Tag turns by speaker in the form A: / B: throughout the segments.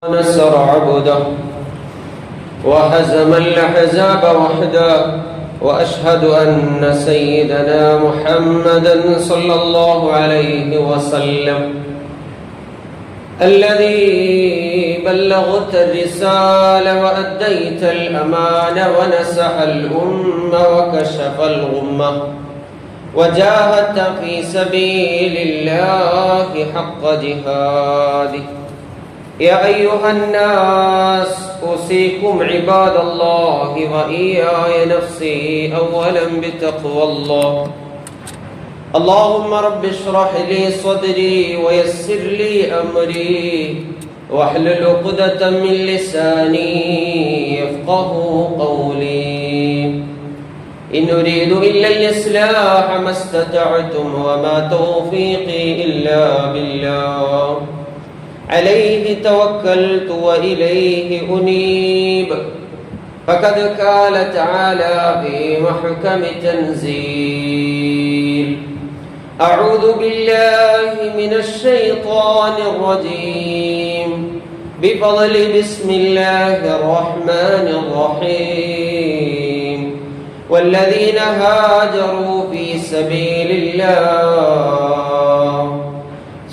A: نصر عبده وهزم الأحزاب وحده وأشهد أن سيدنا محمدا صلى الله عليه وسلم الذي بلغت الرسالة وأديت الأمانة ونصح الأمة وكشف الغمة وجاهدت في سبيل الله حق جهاده. يا أيها الناس أوصيكم عباد الله وإياي نفسي أولا بتقوى الله. اللهم رب اشرح لي صدري ويسر لي أمري واحلل عقدة من لساني يفقه قولي. إن أريد إلا الإصلاح ما استطعتم وما توفيقي إلا بالله عليه توكلت وإليه أنيب. فقد قال تعالى في محكم تنزيل: أعوذ بالله من الشيطان الرجيم بفضل بسم الله الرحمن الرحيم. والذين هاجروا في سبيل الله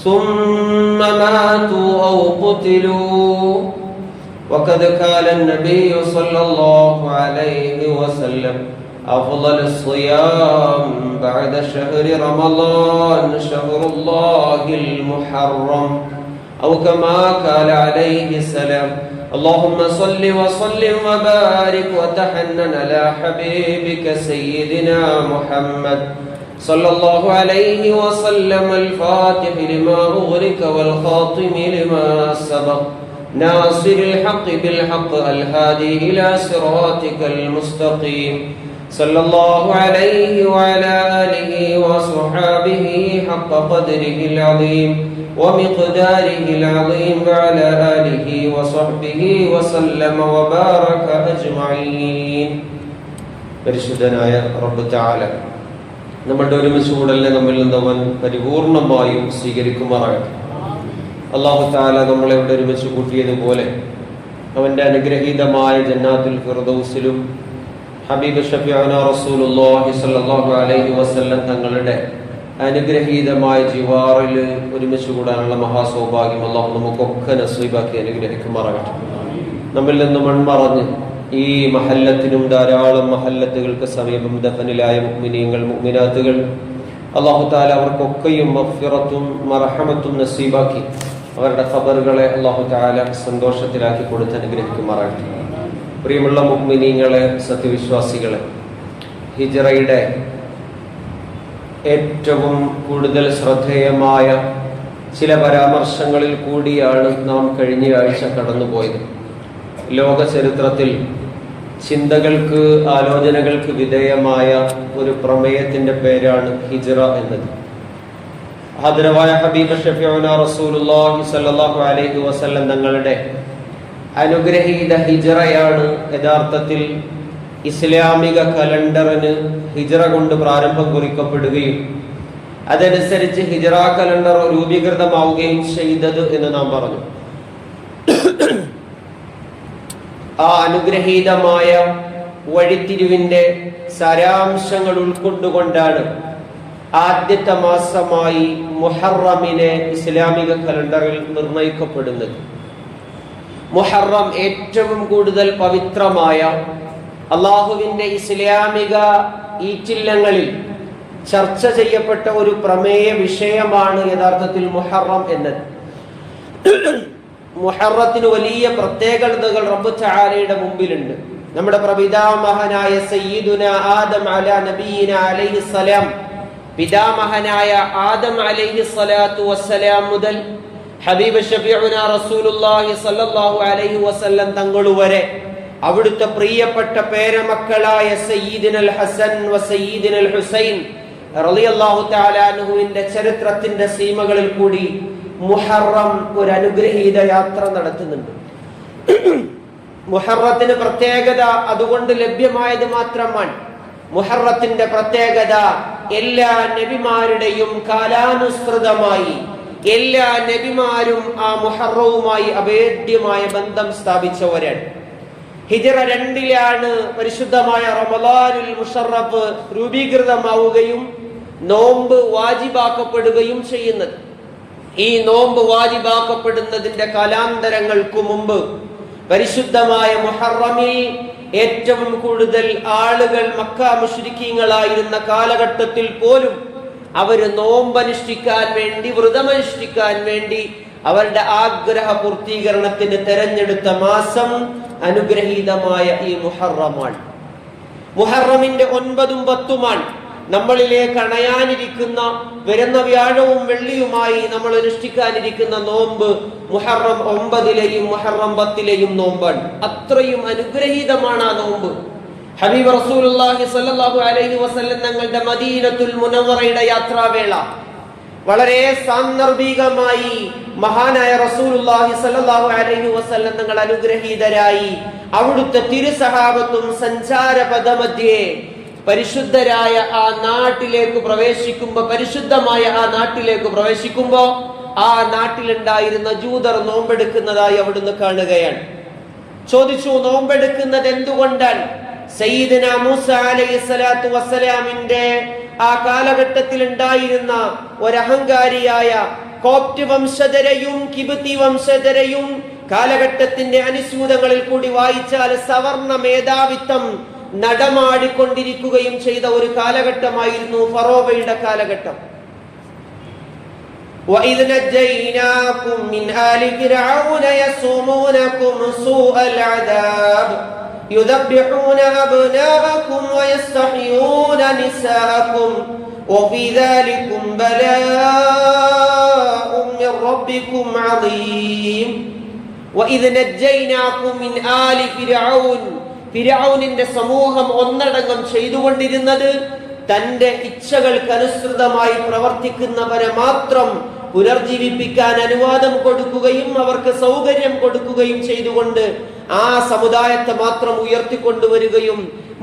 A: ثم ماتوا أو قتلوا وقد قال النبي صلى الله عليه وسلم: أفضل الصيام بعد شهر رمضان شهر الله المحرم، أو كما قال عليه السلام. اللهم صل وسلم وبارك وتحنن على حبيبك سيدنا محمد صلى الله عليه وسلم الفاتح لما أغلق والخاتم لما سبق ناصر الحق بالحق الهادي إلى صراطك المستقيم صلى الله عليه وعلى آله وصحابه حق قدره العظيم ومقداره العظيم وعلى آله وصحبه وسلم وبارك أجمعين. പരിശുദ്ധനായ റബ്ബ് തആല നമ്മളുടെ ഒരുമിച്ച് കൂടലിനെ നമ്മിൽ നിന്നവൻ പരിപൂർണമായും സ്വീകരിക്കുമാറാകട്ടെ. അല്ലാഹു തആല നമ്മളെ ഇവിടെ ഒരുമിച്ച് കൂട്ടിയതുപോലെ അവന്റെ അനുഗ്രഹീതമായ ജന്നാത്തുൽ ഫിർദൗസിലും ഹബീബ് ഷഫീഉനാ റസൂലുള്ളാഹി സ്വല്ലല്ലാഹു അലൈഹി വസല്ലം തങ്ങളുടെ അനുഗ്രഹീതമായ ജിവാറിൽ ഒരുമിച്ച് കൂടാനുള്ള മഹാസൗഭാഗ്യം അല്ലാഹു നമുക്കൊക്കെ നസീബാക്കി അനുഗ്രഹിക്കുമാറാകട്ടെ. നമ്മിൽ നിന്ന് മൺമറഞ്ഞ് ഈ മഹല്ലത്തിനും ധാരാളം മഹല്ലത്തുകൾക്ക് സമീപം ദഫനിലായ മുഅ്മിനീങ്ങൾ മുഅ്മിനാത്തുകൾ അല്ലാഹു തആല അവർക്കൊക്കെയും മഗ്ഫിറത്തും മർഹമത്തും നസീബാക്കി അവരുടെ ഖബറുകളെ അല്ലാഹു തആല സന്തോഷത്തിലാക്കി കൊടുത്ത് അനുഗ്രഹിക്കുമാറാകട്ടെ. പ്രിയമുള്ള മുഅ്മിനീങ്ങളെ, സത്യവിശ്വാസികളെ, ഹിജ്റയുടെ ഏറ്റവും കൂടുതൽ ശ്രദ്ധേയമായ ചില പരാമർശങ്ങളിൽ കൂടിയാണ് നാം കഴിഞ്ഞ ആഴ്ച കടന്നുപോയത്. ലോക ചരിത്രത്തിൽ ചിന്തകൾക്ക് ആലോചനകൾക്ക് വിധേയമായ ഒരു പ്രമേയത്തിന്റെ പേരാണ് ഹിജ്റ എന്നത്. ആദരവായ ഹബീബ് ഷഫീഉനാ റസൂലുള്ളാഹി സ്വല്ലല്ലാഹു അലൈഹി വസല്ലം തങ്ങളുടെ അനുഗ്രഹീത ഹിജ്റയാണ് യഥാർത്ഥത്തിൽ ഇസ്ലാമിക കലണ്ടറിന് ഹിജ്റ കൊണ്ട് പ്രാരംഭം കുറിക്കപ്പെടുകയും അതനുസരിച്ച് ഹിജ്റ കലണ്ടർ രൂപീകൃതമാവുകയും ചെയ്തത് എന്ന് നാം പറഞ്ഞു. ആ അനുഗ്രഹീതമായ വഴിത്തിരിവിന്റെ സാരാംശങ്ങൾ ഉൾക്കൊണ്ടുകൊണ്ടാണ് ആദ്യത്തെ മാസമായി മുഹറമിനെ ഇസ്ലാമിക കലണ്ടറിൽ നിർണയിക്കപ്പെടുന്നത്. മുഹറം ഏറ്റവും കൂടുതൽ പവിത്രമായ അള്ളാഹുവിന്റെ ഇസ്ലാമിക ഈറ്റില്ലങ്ങളിൽ ചർച്ച ചെയ്യപ്പെട്ട ഒരു പ്രമേയ വിഷയമാണ് യഥാർത്ഥത്തിൽ മുഹറം എന്നത്. മുഹറത്തിന് വലിയ പ്രത്യേകതകൾ റബ്ബ് തആലയുടെ മുമ്പിലുണ്ട്. നമ്മുടെ പ്രപിതാമഹനായ സയ്യിദുനാ ആദം അലാ നബിയിന അലൈഹിസ്സലാം, പിതാമഹനായ ആദം അലൈഹിസ്സലാത്തു വസ്സലാം മുതൽ ഹബീബ് ഷഫീഉനാ റസൂലുള്ളാഹി സ്വല്ലല്ലാഹു അലൈഹി വസല്ലം തങ്ങൾ വരെ അവിടുത്തെ പ്രിയപ്പെട്ട പേരമക്കളായ സയ്യിദുനൽ ഹസൻ വ സയ്യിദുനൽ ഹുസൈൻ റളിയല്ലാഹു തആല അൻഹുവിന്റെ ചരിത്രത്തിന്റെ സീമകളിൽ കൂടി മുഹറം ഒരു അനുഗ്രഹീത യാത്ര നടത്തുന്നുണ്ട്. മുഹറത്തിന് പ്രത്യേകത അതുകൊണ്ട് ലഭ്യമായത് മാത്രമാണ്. മുഹറത്തിന്റെ പ്രത്യേകത എല്ലാ നബിമാരുടെയും കാലാനുസൃതമായി എല്ലാ നബിമാരും ആ മുഹറവുമായി അഭേദ്യമായ ബന്ധം സ്ഥാപിച്ചവരാണ്. ഹിജ്റ 2 പരിശുദ്ധമായ റമളാനുൽ മുശറഫ് രൂപീകൃതമാവുകയും നോമ്പ് വാജിബാക്കപ്പെടുകയും ചെയ്യുന്നത്. ഈ നോമ്പ് വാജിബാക്കപ്പെടുന്നതിന്റെ കാലാന്തരങ്ങൾക്കു മുമ്പ് പരിശുദ്ധമായ മുഹറമിൽ ഏറ്റവും കൂടുതൽ ആളുകൾ മക്ക മുശ്രിക്കീങ്ങളായിരുന്ന കാലഘട്ടത്തിൽ പോലും അവര് നോമ്പനുഷ്ഠിക്കാൻ വേണ്ടി, വ്രതമനുഷ്ഠിക്കാൻ വേണ്ടി അവരുടെ ആഗ്രഹ പൂർത്തീകരണത്തിന് തെരഞ്ഞെടുത്ത മാസം അനുഗ്രഹീതമായ ഈ മുഹറമാണ്. മുഹറമിന്റെ 9ഉം 10ഉമാണ് നമ്മളിലേക്ക് അണയാനിരിക്കുന്ന, വരുന്ന വ്യാഴവും വെള്ളിയുമായി നമ്മൾ അനുഷ്ഠിക്കാനിരിക്കുന്ന നോമ്പ് മുഹറം 9 മുഹറം 10 നോമ്പാണ്. അത്രയും അനുഗ്രഹീതമാണ് ആ നോമ്പ്. ഹബീബ് റസൂലുള്ളാഹി സ്വല്ലല്ലാഹു അലൈഹി വസല്ലം തങ്ങളുടെ മദീനത്തുൽ മുനവ്വറയുടെ യാത്രാവേള വളരെ സാന്ദർഭികമായി മഹാനായ റസൂലുള്ളാഹി സ്വല്ലല്ലാഹു അലൈഹി വസല്ലം തങ്ങൾ അനുഗ്രഹീതരായി അവിടുത്തെ തിരുസഹാബത്തും സഞ്ചാരപഥമധ്യേ പരിശുദ്ധരായ ആ നാട്ടിലേക്ക് പ്രവേശിക്കുമ്പോ ആ നാട്ടിലുണ്ടായിരുന്ന ജൂതർ നോമ്പെടുക്കുന്നതായി അവിടുന്ന് കാണുകയാണ്. ചോദിച്ചു, നോമ്പെടുക്കുന്നത് എന്തുകൊണ്ടാണ്? സയ്യിദുനാ മൂസ അലൈഹിസ്സലാത്തു വസ്സലാമിന്റെ ആ കാലഘട്ടത്തിൽ ഉണ്ടായിരുന്ന ഒരഹങ്കാരിയായ കോപ്റ്റ് വംശജരെയും കിബുത്തി വംശജരെയും കാലഘട്ടത്തിന്റെ അനുസ്യൂതങ്ങളിൽ കൂടി വായിച്ചാൽ സവർണ മേധാവിത്വം നടമാടിക്കൊണ്ടിരിക്കുകയും ചെയ്ത ഒരു കാലഘട്ടമായിരുന്നു ഫറോവയുടെ കാലഘട്ടം. وَإِذْ نَجَّيْنَاكُمْ مِنْ آلِ فِرْعَوْنَ يَسُومُونَكُمْ سُوءَ الْعَذَابِ يُذَبِّحُونَ أَبْنَاءَكُمْ وَيَسْتَحْيُونَ نِسَاءَكُمْ وَفِي ذَلِكُمْ بَلَاءٌ مِّن رَّبِّكُمْ عَظِيمٌ وَإِذْ نَجَّيْنَاكُمْ مِنْ آلِ فِرْعَوْنَ ഫിർഔനിന്റെ സമൂഹം ഒന്നടങ്കം ചെയ്തുകൊണ്ടിരുന്നത് തന്റെ ഇച്ഛകൾക്കനുസൃതമായി പ്രവർത്തിക്കുന്നവരെ മാത്രം പുനർജീവിപ്പിക്കാൻ അനുവാദം കൊടുക്കുകയും അവർക്ക് സൗകര്യം കൊടുക്കുകയും ചെയ്തുകൊണ്ട് ആ സമുദായത്തെ മാത്രം ഉയർത്തിക്കൊണ്ടുവരികയും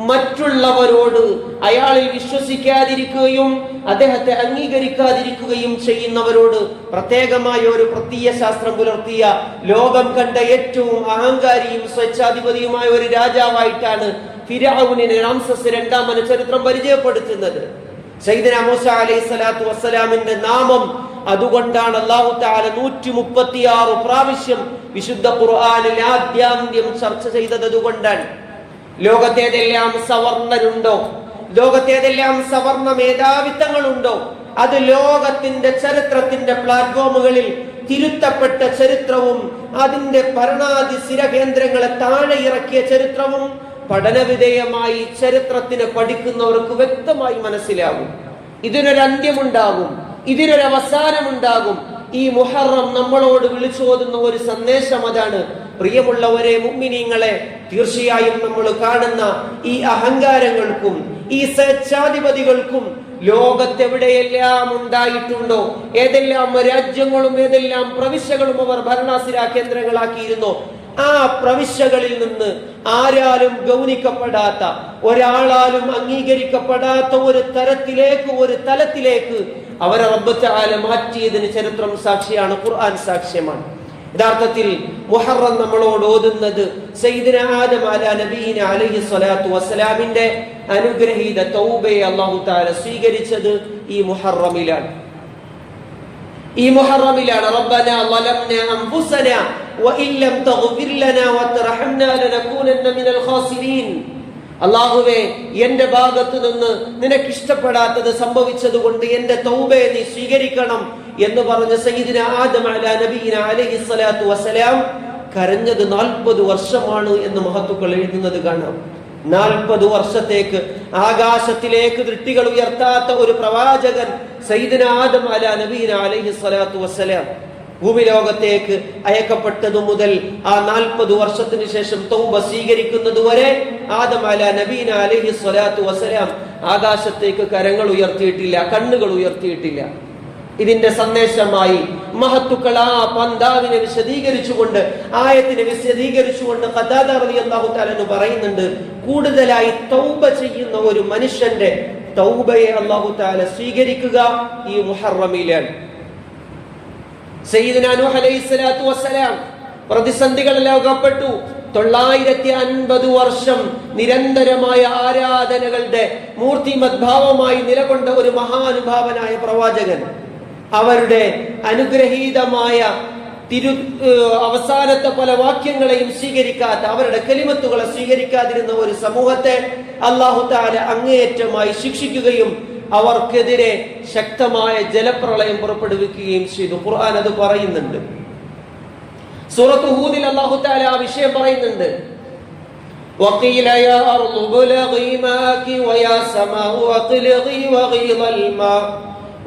A: മറ്റുള്ളവരോട് അയാളിൽ വിശ്വസിക്കാതിരിക്കുകയും അദ്ദേഹത്തെ അംഗീകരിക്കാതിരിക്കുകയും ചെയ്യുന്നവരോട് പ്രത്യേകമായ ഒരു പ്രത്യയശാസ്ത്രം പുലർത്തിയ ലോകം കണ്ട ഏറ്റവും അഹങ്കാരിയും സ്വേച്ഛാധിപതിയുമായ ഒരു രാജാവായിട്ടാണ് ഫിർഔനിനെ റാംസസ് 2 ചരിത്രം പരിചയപ്പെടുത്തുന്നത്. സയ്യിദുനാ മൂസ അലൈഹിസ്സലാത്തു വസ്സലാമിന്റെ നാമം അതുകൊണ്ടാണ് അല്ലാഹു തആല 136 പ്രാവശ്യം വിശുദ്ധ ഖുർആനിൽ ആദ്യാന്ത്യം ചർച്ച ചെയ്തത്. അതുകൊണ്ടാണ് ലോകത്തേതെല്ലാം സവർണരുണ്ടോ, ലോകത്തേതെല്ലാം സവർണ മേധാവിത്വങ്ങളുണ്ടോ, അത് ലോകത്തിന്റെ ചരിത്രത്തിന്റെ പ്ലാറ്റ്ഫോമുകളിൽ തിരുത്തപ്പെട്ട ചരിത്രവും അതിന്റെ ഭരണാധി സ്ഥിരകേന്ദ്രങ്ങളെ താഴെ ഇറക്കിയ ചരിത്രവും പഠനവിധേയമായി ചരിത്രത്തിനെ പഠിക്കുന്നവർക്ക് വ്യക്തമായി മനസ്സിലാകും. ഇതിനൊരു അന്ത്യമുണ്ടാകും, ഇതിനൊരു അവസാനമുണ്ടാകും. ഈ മുഹറം നമ്മളോട് വിളിച്ചോതുന്ന ഒരു സന്ദേശം അതാണ്. പ്രിയമുള്ളവരെ, മുഅ്മിനീങ്ങളെ, തീർച്ചയായും നമ്മൾ കാണുന്ന ഈ അഹങ്കാരങ്ങൾക്കും ഈ സ്വേച്ഛാധിപതികൾക്കും ലോകത്തെവിടെയെല്ലാം ഉണ്ടായിട്ടുണ്ടോ, ഏതെല്ലാം രാജ്യങ്ങളും ഏതെല്ലാം പ്രവിശ്യകളും അവർ ഭരണാസിരാ കേന്ദ്രങ്ങളാക്കിയിരുന്നോ, ആ പ്രവിശ്യകളിൽ നിന്ന് ആരാലും ഗൗനിക്കപ്പെടാത്ത, ഒരാളാലും അംഗീകരിക്കപ്പെടാത്ത ഒരു തലത്തിലേക്ക് അവരെ റബ്ബ് തആല മാറ്റിയതിന് ചരിത്രം സാക്ഷിയാണ്, ഖുർആൻ സാക്ഷ്യമാണ്. യഥാർത്ഥത്തിൽ മുഹറം നമ്മളോട് ഓതുന്നത് സയ്യിദുനാ ആദം നബീന അലൈഹി സ്വലാത്തു വസ്സലാമിന്റെ അനുഗ്രഹീത തൗബയെ അല്ലാഹു തആല സ്വീകരിച്ചത് ഈ മുഹറമിലാണ്. റബ്ബനാ ളലംനാ അൻഫുസനാ വഇൻ ലം തഗ്ഫിർ ലനാ വതർഹംനാ ലനകൂനന്ന മിനൽ ഖാസിരീൻ. അല്ലാഹുവേ, എന്റെ ഭാഗത്തു നിന്ന് നിനക്ക് ഇഷ്ടപ്പെടാത്തത് സംഭവിച്ചതുകൊണ്ട് എന്റെ തൗബയെ നീ സ്വീകരിക്കണം എന്ന് പറഞ്ഞ സയ്യിദുനാ ആദം നബീന അലൈഹി സ്വലാത്തു വസ്സലാം കരഞ്ഞത് 40 വർഷമാണ് എന്ന് മഹത്തുക്കൾ എഴുതുന്നത് കാണാം. 40 വർഷത്തേക്ക് ആകാശത്തിലേക്ക് ദൃഷ്ടികൾ ഉയർത്താത്ത ഒരു പ്രവാചകൻ സയ്യിദുനാ ആദം നബീന അലൈഹി സ്വലാത്തു വസ്സലാം ഭൂമി ലോകത്തേക്ക് അയക്കപ്പെട്ടതു മുതൽ ആ 40 വർഷത്തിന് ശേഷം തൗബ സ്വീകരിക്കുന്നത് വരെ ആദം നബീന അലൈഹി സ്വലാത്തു വസ്സലാം ആകാശത്തേക്ക് കരങ്ങൾ ഉയർത്തിയിട്ടില്ല, കണ്ണുകൾ ഉയർത്തിയിട്ടില്ല. ഇതിന്റെ സന്ദേശമായി മഹത്തുക്കൾ ആ പന്താവിനെ വിശദീകരിച്ചുകൊണ്ട്, ആയത്തിനെ വിശദീകരിച്ചുകൊണ്ട് ഖതാദ റളിയല്ലാഹു തആല പറയുന്നുണ്ട്, കൂടുതലായി തൗബ ചെയ്യുന്ന ഒരു മനുഷ്യന്റെ തൗബയെ അല്ലാഹു തആല സ്വീകരിക്കുക ഈ മുഹറമിലാണ്. സയ്യിദുനാ നൂഹ് അലൈഹിസ്സലാത്തു വസ്സലാം പ്രതിസന്ധികളിൽ അകപ്പെട്ടു. 950 വർഷം നിരന്തരമായ ആരാധനകളുടെ മൂർത്തിമദ്ഭാവമായി നിലകൊണ്ട ഒരു മഹാനുഭാവനായ പ്രവാചകൻ, അവരുടെ അനുഗ്രഹീതമായ അവസാനത്തെ പല വാക്യങ്ങളെയും സ്വീകരിക്കാത്ത, അവരുടെ കലിമത്തുകളെ സ്വീകരിക്കാതിരുന്ന ഒരു സമൂഹത്തെ അല്ലാഹു തആല അങ്ങേയറ്റമായി ശിക്ഷിക്കുകയും അവർക്കെതിരെ ശക്തമായ ജലപ്രളയം പുറപ്പെടുവിക്കുകയും ചെയ്തു. ഖുർആൻ അത് പറയുന്നുണ്ട്. സൂറത്ത് ഹൂദിൽ അല്ലാഹു തആല ആ വിഷയം പറയുന്നുണ്ട്. وقيل يا أرض ابلغي ماءك ويا سماء أقلعي وغيض الماء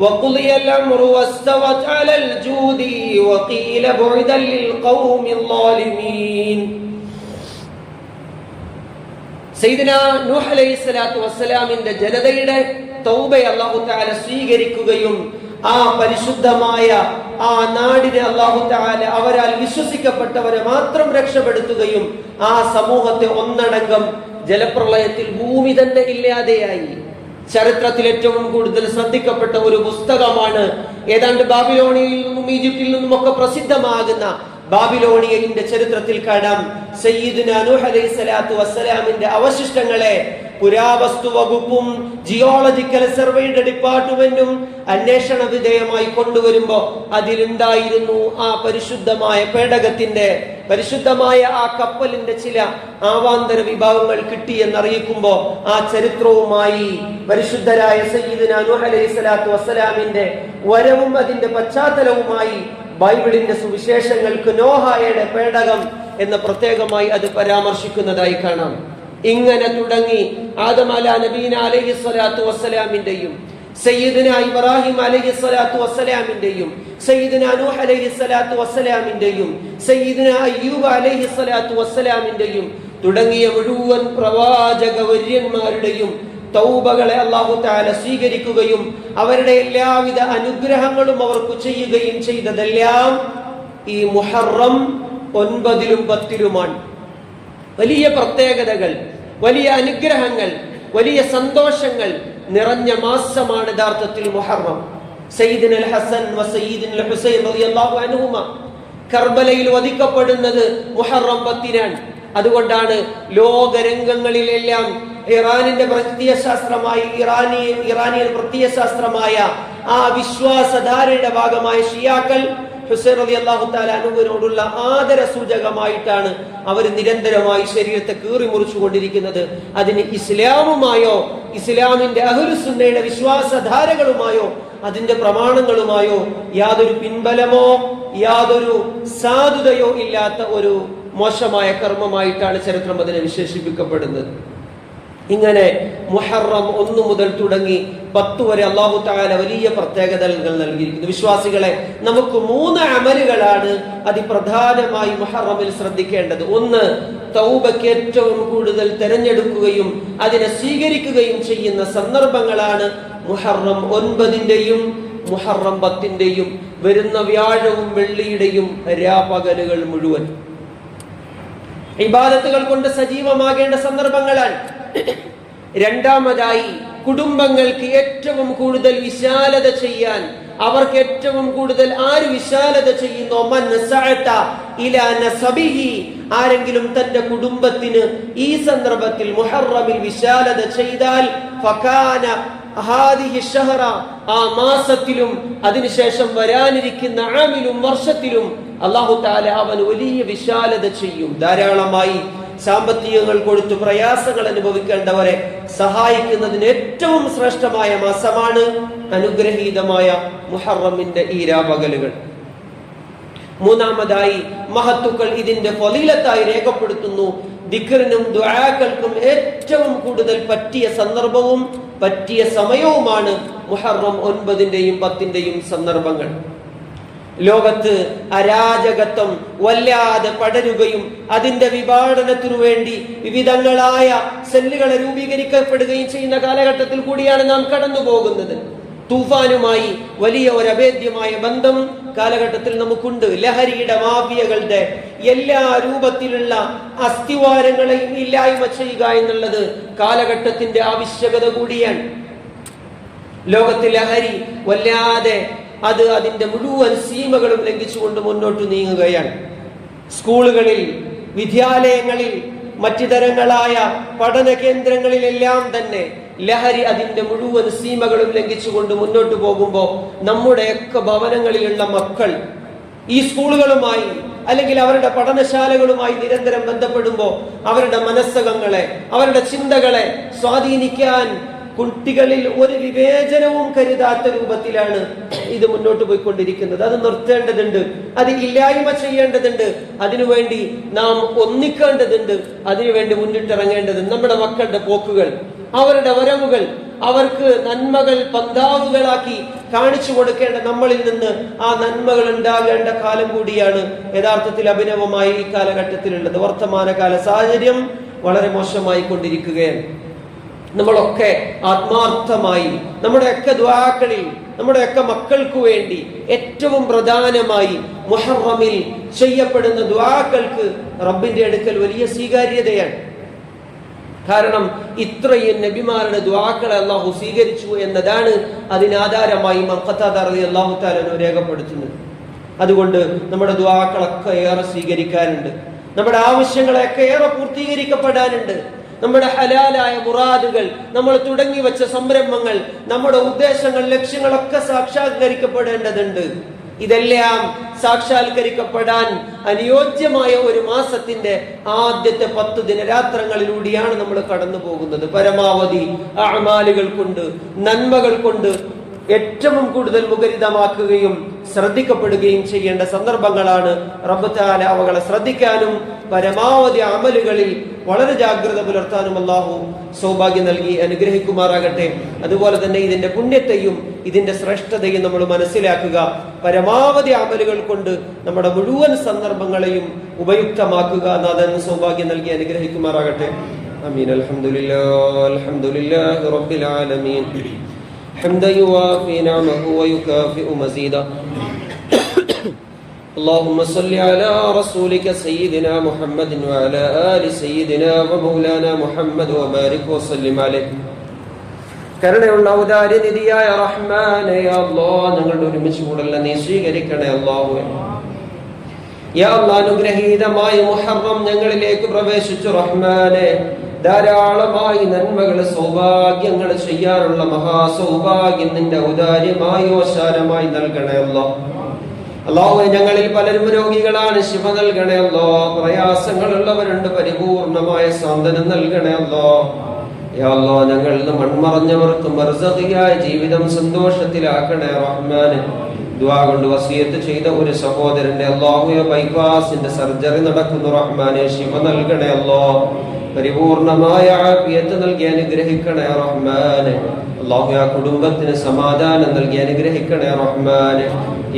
A: وقضي الأمر واستوت على الجود وقيل بعدا للقوم الظالمين. സയ്യിദുനാ നൂഹ് അലൈഹിസ്സലാത്തു വസ്സലാമിന്റെ ജനതയുടെ തൗബയെ അല്ലാഹു തആല സ്വീകരിക്കുകയും ആ പരിശുദ്ധമായ ആ നാടിനെ അല്ലാഹു തആല അവരാൽ വിശ്വസിക്കപ്പെട്ടവരെ മാത്രം രക്ഷപ്പെടുത്തുകയും ആ സമൂഹത്തെ ഒന്നടങ്കം ജലപ്രളയത്തിൽ ഭൂമി തന്നെ ഇല്ലാതെയായി. ചരിത്രത്തിൽ ഏറ്റവും കൂടുതൽ ശ്രദ്ധിക്കപ്പെട്ട ഒരു പുസ്തകമാണ് ഏതാണ്ട് ബാബിലോണിയയിൽ നിന്നും ഈജിപ്തിൽ നിന്നും ഒക്കെ പ്രസിദ്ധമാകുന്ന ബാബിലോണിയയുടെ ചരിത്രത്തിൽ കാണാം സയ്യിദുനാ നൂഹ് അലൈഹിസ്സലാത്തു വസ്സലാമിന്റെ അവശിഷ്ടങ്ങളെ പുരാവസ്തു വകുപ്പും ജിയോളജിക്കൽ സർവേയുടെ ഡിപ്പാർട്ട്മെന്റും അന്വേഷണ വിധേയമായി കൊണ്ടുവരുമ്പോ അതിലുണ്ടായിരുന്നു ആ പരിശുദ്ധമായ പേടകത്തിന്റെ, പരിശുദ്ധമായ ആ കപ്പലിന്റെ ചില ആവാന്തര വിഭാഗങ്ങൾ കിട്ടിയെന്നറിയിക്കുമ്പോ ആ ചരിത്രവുമായി പരിശുദ്ധരായ സയ്യിദുനാ നൂഹ് അലൈഹിസ്സലാത്തു വസ്സലാമിന്റെ വരവും അതിന്റെ പശ്ചാത്തലവുമായി ബൈബിളിന്റെ സുവിശേഷങ്ങൾക്ക് നോഹയുടെ പേടകം എന്ന് പ്രത്യേകമായി അത് പരാമർശിക്കുന്നതായി കാണാം. ഇങ്ങനെ തുടങ്ങി ആദം നബീന അലൈഹിസ്സലാത്തു വസ്സലാമിന്റെയും സയ്യിദുനാ ഇബ്രാഹിം അലൈഹിസ്സലാത്തു വസ്സലാമിന്റെയും സയ്യിദുനാ നൂഹ് അലൈഹിസ്സലാത്തു വസ്സലാമിന്റെയും സയ്യിദുനാ അയ്യൂബ് അലൈഹിസ്സലാത്തു വസ്സലാമിന്റെയും തുടങ്ങിയ മുഴുവൻ പ്രവാചക വര്യന്മാരുടെയും തൗബകളെ അല്ലാഹു തആല സ്വീകരിക്കുകയും അവരുടെ എല്ലാവിധ അനുഗ്രഹങ്ങളും അവർക്ക് ചെയ്യുകയും ചെയ്തതെല്ലാം ഈ മുഹറം 9-ലും 10-ലുമാണ്. വലിയ പ്രത്യേകതകൾ, വലിയ അനുഗ്രഹങ്ങൾ, വലിയ സന്തോഷങ്ങൾ നിറഞ്ഞ മാസമാണ് യഥാർത്ഥത്തിൽ മുഹറം. സയ്യിദുൽ ഹസൻ വ സയ്യിദുൽ ഹുസൈൻ റളിയല്ലാഹു അൻഹുമ കർബലയിൽ വധിക്കപ്പെടുന്നത് മുഹറം 10-നാണ്. അതുകൊണ്ടാണ് ലോകരംഗങ്ങളിലെല്ലാം ഇറാനിന്റെ പ്രത്യയശാസ്ത്രമായ ഇറാനിയൻ പ്രത്യയശാസ്ത്രമായ ആ വിശ്വാസധാരയുടെ ഭാഗമായ ഷിയാക്കൾ ഹുസൈൻ റളിയല്ലാഹു തആല അൻഹുവിനോടുള്ള ആദര സൂചകമായിട്ടാണ് അവർ നിരന്തരമായി ശരീരത്തെ കീറി മുറിച്ചുകൊണ്ടിരിക്കുന്നത്. അതിന് ഇസ്ലാമുമായോ ഇസ്ലാമിന്റെ അഹ്ലുസുന്നയുടെ വിശ്വാസധാരകളുമായോ അതിന്റെ പ്രമാണങ്ങളുമായോ യാതൊരു പിൻബലമോ യാതൊരു സാധുതയോ ഇല്ലാത്ത ഒരു മോശമായ കർമ്മമായിട്ടാണ് ചരിത്രം അതിനെ വിശേഷിപ്പിക്കപ്പെടുന്നത്. ഇങ്ങനെ മുഹറം 1 മുതൽ തുടങ്ങി 10 വരെ അല്ലാഹു തആല വലിയ പ്രത്യേകതകൾ നൽകിയിരിക്കുന്നു. വിശ്വാസികളെ, നമുക്ക് 3 അമലുകളാണ് അതിപ്രധാനമായി മുഹറമിൽ ശ്രദ്ധിക്കേണ്ടത്. 1, തൗബയ്ക്ക് ഏറ്റവും കൂടുതൽ തെരഞ്ഞെടുക്കുകയും അതിനെ സ്വീകരിക്കുകയും ചെയ്യുന്ന സന്ദർഭങ്ങളാണ് മുഹറം 9-ന്റെയും മുഹറം 10-ന്റെയും വരുന്ന വ്യാഴവും വെള്ളിയുടെയും രാപകലുകൾ മുഴുവൻ ഇബാദത്തുകൾ കൊണ്ട് സജീവമാകേണ്ട സന്ദർഭങ്ങളാണ്. രണ്ടാമതായി, കുടുംബങ്ങൾക്ക് ഏറ്റവും കൂടുതൽ വിശാലത ചെയ്യാൻ, അവർക്ക് ഏറ്റവും കൂടുതൽ ആര് വിശാലത ചെയ്യുന്നോ, മൻ സഅത ഇലാ നസബിഹി, ആരെങ്കിലും തന്റെ കുടുംബത്തിന് ഈ സന്ദർഭത്തിൽ മുഹറമിൽ വിശാലത ചെയ്താൽ ഫകാന ഹാദിഹി ഷഹറ, ആ മാസത്തിലും അതിനുശേഷം വരാനിരിക്കുന്ന ആമിലും വർഷത്തിലും അല്ലാഹു തആല അവൻ വലിയ വിശാലത ചെയ്യും. ധാരാളമായി സാമ്പത്തികങ്ങൾ കൊടുത്തു പ്രയാസങ്ങൾ അനുഭവിക്കേണ്ടവരെ സഹായിക്കുന്നതിന് ഏറ്റവും ശ്രേഷ്ഠമായ മാസമാണ് അനുഗ്രഹീതമായ മുഹറമിന്റെ ഈ രാപകലുകൾ. മൂന്നാമതായി, മഹത്തുക്കൾ ഇതിന്റെ ഫളീലത്തായി രേഖപ്പെടുത്തുന്നു, ദിക്റിനും ദുആകൾക്കും ഏറ്റവും കൂടുതൽ പറ്റിയ സന്ദർഭവും പറ്റിയ സമയവുമാണ് മുഹറം 9-ന്റെയും 10-ന്റെയും സന്ദർഭങ്ങൾ. ലോകത്ത് അരാജകത്വം വല്ലാതെ പടരുകയും അതിന്റെ വിഭാടനത്തിനു വേണ്ടി വിവിധങ്ങളായ സെല്ലുകളെ രൂപീകരിക്കപ്പെടുകയും ചെയ്യുന്ന കാലഘട്ടത്തിൽ കൂടിയാണ് നാം കടന്നു പോകുന്നത്. തൂഫാനുമായി വലിയ ഒരു അഭേദ്യമായ ബന്ധം കാലഘട്ടത്തിൽ നമുക്കുണ്ട്. ലഹരിയുടെ മാഫിയകളുടെ എല്ലാ രൂപത്തിലുള്ള അസ്ഥിവാരങ്ങളെയും ഇല്ലായ്മ ചെയ്യുക എന്നുള്ളത് കാലഘട്ടത്തിന്റെ ആവശ്യകത കൂടിയാണ്. ലോകത്തിൽ ലഹരി വല്ലാതെ അത് അതിന്റെ മുഴുവൻ സീമകളും ലംഘിച്ചുകൊണ്ട് മുന്നോട്ട് നീങ്ങുകയാണ്. സ്കൂളുകളിൽ, വിദ്യാലയങ്ങളിൽ, മറ്റു തരങ്ങളായ പഠന കേന്ദ്രങ്ങളിലെല്ലാം തന്നെ ലഹരി അതിന്റെ മുഴുവൻ സീമകളും ലംഘിച്ചുകൊണ്ട് മുന്നോട്ട് പോകുമ്പോൾ നമ്മുടെയൊക്കെ ഭവനങ്ങളിലുള്ള മക്കൾ ഈ സ്കൂളുകളുമായി അല്ലെങ്കിൽ അവരുടെ പഠനശാലകളുമായി നിരന്തരം ബന്ധപ്പെടുമ്പോൾ അവരുടെ മനസ്സകങ്ങളെ, അവരുടെ ചിന്തകളെ സ്വാധീനിക്കാൻ കുട്ടികളിൽ ഒരു വിവേചനവും കരുതാത്ത രൂപത്തിലാണ് ഇത് മുന്നോട്ട് പോയിക്കൊണ്ടിരിക്കുന്നത്. അത് നിർത്തേണ്ടതുണ്ട്, അത് ഇല്ലായ്മ ചെയ്യേണ്ടതുണ്ട്, അതിനുവേണ്ടി നാം ഒന്നിക്കേണ്ടതുണ്ട്, അതിനുവേണ്ടി മുന്നിട്ടിറങ്ങേണ്ടതുണ്ട്. നമ്മുടെ മക്കളുടെ പോക്കുകൾ, അവരുടെ വരവുകൾ, അവർക്ക് നന്മകൾ പന്താവുകളാക്കി കാണിച്ചു കൊടുക്കേണ്ട നമ്മളിൽ നിന്ന് ആ നന്മകൾ ഉണ്ടാകേണ്ട കാലം കൂടിയാണ് യഥാർത്ഥത്തിൽ അഭിനവമായി ഈ കാലഘട്ടത്തിലുള്ളത്. വർത്തമാനകാല സാഹചര്യം വളരെ മോശമായി കൊണ്ടിരിക്കുകയാണ്. നമ്മളൊക്കെ ആത്മാർത്ഥമായി നമ്മുടെയൊക്കെ ദുആകളിൽ നമ്മുടെയൊക്കെ മക്കൾക്ക് വേണ്ടി ഏറ്റവും പ്രധാനമായി മുഹറമിൽ ചെയ്യപ്പെടുന്ന ദുആകൾക്ക് റബ്ബിന്റെ അടുക്കൽ വലിയ സ്വീകാര്യതയാണ്. കാരണം ഇത്രയും നബിമാരുടെ ദുആകളെ അല്ലാഹു സ്വീകരിച്ചു എന്നതാണ് അതിനാധാരമായി ഖതാദ റളിയല്ലാഹു തആല രേഖപ്പെടുത്തുന്നത്. അതുകൊണ്ട് നമ്മുടെ ദുആകളൊക്കെ ഏറെ സ്വീകരിക്കാനുണ്ട്, നമ്മുടെ ആവശ്യങ്ങളൊക്കെ ഏറെ പൂർത്തീകരിക്കപ്പെടാനുണ്ട്. നമ്മുടെ ഹലാലായ മുറാദുകൾ, നമ്മൾ തുടങ്ങി വെച്ച സംരംഭങ്ങൾ, നമ്മുടെ ഉദ്ദേശങ്ങൾ, ലക്ഷ്യങ്ങളൊക്കെ സാക്ഷാത്കരിക്കപ്പെടേണ്ടതുണ്ട്. ഇതെല്ലാം സാക്ഷാത്കരിക്കപ്പെടാൻ അനുയോജ്യമായ ഒരു മാസത്തിന്റെ ആദ്യത്തെ 10 ദിനരാത്രങ്ങളിലൂടെയാണ് നമ്മൾ കടന്നു പോകുന്നത്. പരമാവധി അഅമാലുകൾ കൊണ്ട്, നന്മകൾ കൊണ്ട് ഏറ്റവും കൂടുതൽ മുഖരിതമാക്കുകയും ശ്രദ്ധിക്കപ്പെടുകയും ചെയ്യേണ്ട സന്ദർഭങ്ങളാണ്. റബ്ബ് തആല അവകളെ ശ്രദ്ധിക്കാനും പരമാവധി അമലുകളിൽ വളരെ ജാഗ്രത പുലർത്താനും അല്ലാഹു സൗഭാഗ്യം നൽകി അനുഗ്രഹിക്കുമാറാകട്ടെ. അതുപോലെ തന്നെ ഇതിന്റെ പുണ്യത്തെയും ഇതിന്റെ ശ്രേഷ്ഠതയും നമ്മൾ മനസ്സിലാക്കുക. പരമാവധി അമലുകൾ കൊണ്ട് നമ്മുടെ മുഴുവൻ സന്ദർഭങ്ങളെയും ഉപയുക്തമാക്കുക. നാഥൻ സൗഭാഗ്യം നൽകി അനുഗ്രഹിക്കുമാറാകട്ടെ. ആമീൻ. അൽഹംദുലില്ലാഹി റബ്ബിൽ ആലമീൻ. حمدا يوافي نعمه ويكافئ مزيدا. اللهم صل على رسولك سيدنا محمد وعلى آل سيدنا ومولانا محمد وبارك وسلم عليه. കരുണയുള്ള ഔദാര്യനിധിയായ റഹ്മാനേ അല്ലാഹ്, ഞങ്ങളുടെ ഒരുമിച്ച് കൂടല്ല നീ സ്വീകരിക്കണേ അല്ലാഹുവേ. യാ അല്ലാഹ്, അനുഗ്രഹീതമായ മുഹറം ഞങ്ങളിലേക്ക് പ്രവേശിച്ചു റഹ്മാനേ. ധാരാളമായി നന്മകൾ, സൗഭാഗ്യങ്ങൾ ചെയ്യാനുള്ള മഹാസൗഭാഗ്യം നിന്റെ ഔദാര്യമായി ഓശാരമായി നൽകണേ അല്ലാഹ്. അല്ലാഹുവേ, ഞങ്ങളിൽ പലരും രോഗികളാണ്, ശിഫ നൽകണേ അല്ലാഹ്. പ്രയാസങ്ങളുള്ളവരുണ്ട്, പരിപൂർണമായ സാന്ത്വനം നൽകണേ അല്ലാഹ്. യാ അല്ലാഹ്, ഞങ്ങളിൽ നിന്ന് മൺമറഞ്ഞവർക്ക് ബർസഖിയായ ജീവിതം സന്തോഷത്തിലാക്കണേ റഹ്മാനെ. ദുആ കൊണ്ട് വസിയത്ത് ചെയ്ത ഒരു സഹോദരന്റെ അല്ലാഹുവേ ബൈപ്പാസിന്റെ സർജറി നടക്കുന്നു റഹ്മാനെ, ശിഫ നൽകണേ അല്ലാഹ്. പരിപൂർണമായ ആഫിയത്ത് നൽകി അനുഗ്രഹിക്കണേ റഹ്മാനെ. അല്ലാഹു ആ കുടുംബത്തിന് സമാധാനം നൽകി അനുഗ്രഹിക്കണേ റഹ്മാനെ.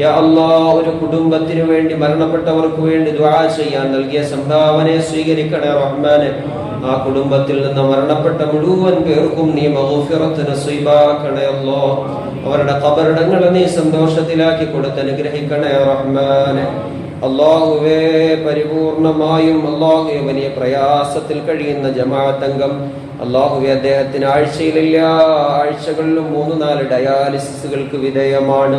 A: യാ അല്ലാഹ്, ഒരു കുടുംബത്തിന് വേണ്ടി മരണപ്പെട്ടവർക്ക് വേണ്ടി ദുആ ചെയ്യാൻ നൽകിയ സംഭാവനയെ സ്വീകരിക്കണേ റഹ്മാനെ. ആ കുടുംബത്തിൽ നിന്ന് മരണപ്പെട്ട മുഴുവൻ പേർക്കും നീ മഗ്ഫിറത്ത് നസീബാക്കണേ അല്ലാഹ്. അവരുടെ ഖബറിടങ്ങളെ നീ സന്തോഷത്തിലാക്കി കൊടുത്ത് അനുഗ്രഹിക്കണേ റഹ്മാനെ. അല്ലാഹുവേ, പരിപൂർണമായും അല്ലാഹുവേ വലിയ പ്രയാസത്തിൽ കഴിയുന്ന ജമാഅത്ത് അംഗം അല്ലാഹുവേ, അദ്ദേഹത്തിന് ആഴ്ചയിലെല്ലാ ആഴ്ചകളിലും 3-4 ഡയാലിസിസുകൾക്ക് വിധേയമാണ്.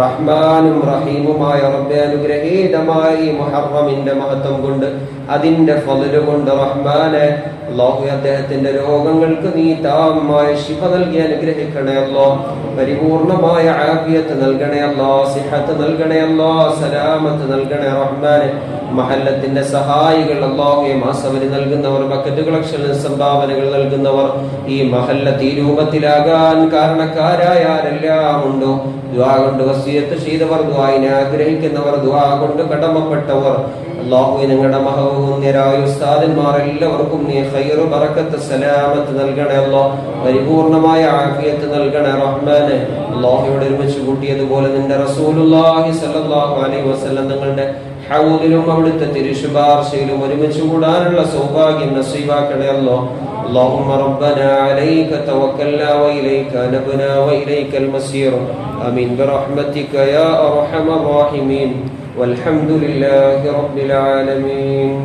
A: റഹ്മാനും റഹീമുമായ റബ്ബേ, അനുഗ്രഹീതമായി മുഹറമിന്റെ മഹത്വം കൊണ്ട്, അതിന്റെ ഫള് കൊണ്ട് റഹ്മാനെ അല്ലാഹുവേ, അദ്ദേഹത്തിന്റെ രോഗങ്ങൾക്ക് നീ താമായ ശിഫ നൽകി അനുഗ്രഹിക്കണേ അല്ലാഹ്. പരിപൂർണമായ ആഫിയത്ത് നൽകണേ അല്ലാഹ്, സിഹത്ത് നൽകണേ അല്ലാഹ്, സലാമത്ത് നൽകണേ റഹ്മാനെ. മഹല്ലത്തിന്റെ സഹായികൾ അല്ലാഹുവേ, മാസവരി നൽകുന്നവർ, ബക്കറ്റ് കളക്ഷനിൽ സംഭാവനകൾ നൽകുന്നവർ, ഈ മഹല്ലത്ത് ഈ രൂപത്തിലാകാൻ കാരണക്കാരായ ആരെല്ലാം ഉണ്ടോ, ദുആ കൊണ്ട് വസിയത്ത് ചെയ്തവർ, ദുആയിനെ ആഗ്രഹിക്കുന്നവർ, ദുആ കൊണ്ട് കടമപ്പെട്ടവർ, അല്ലാഹുവേ, ഞങ്ങളുടെ മഹോന്നതരായ ഉസ്താദന്മാർ എല്ലാവർക്കും നീ ഖൈർ, ബറക്കത്ത്, സലാമത്ത് നൽകണേ അല്ലാഹ്. പരിപൂർണമായ ആഫിയത്ത് നൽകണേ റഹ്മാനെ. അല്ലാഹുവോട് ഒരുമിച്ച് കൂട്ടിയതുപോലെ നിന്റെ റസൂലുള്ളാഹി സ്വല്ലല്ലാഹു അലൈഹി വസല്ലം തങ്ങളുടെ ഹൗദിലും അവിടുത്തെ തിരുശുപാർശയിലും ഒരുമിച്ച് കൂടാനുള്ള സൗഭാഗ്യം നസീബാക്കണേ അല്ലാഹ്. اللهم ربنا عليك توكلنا وإليك نبنا وإليك المصير. آمين برحمتك يا أرحم الراحمين. والحمد لله رب العالمين.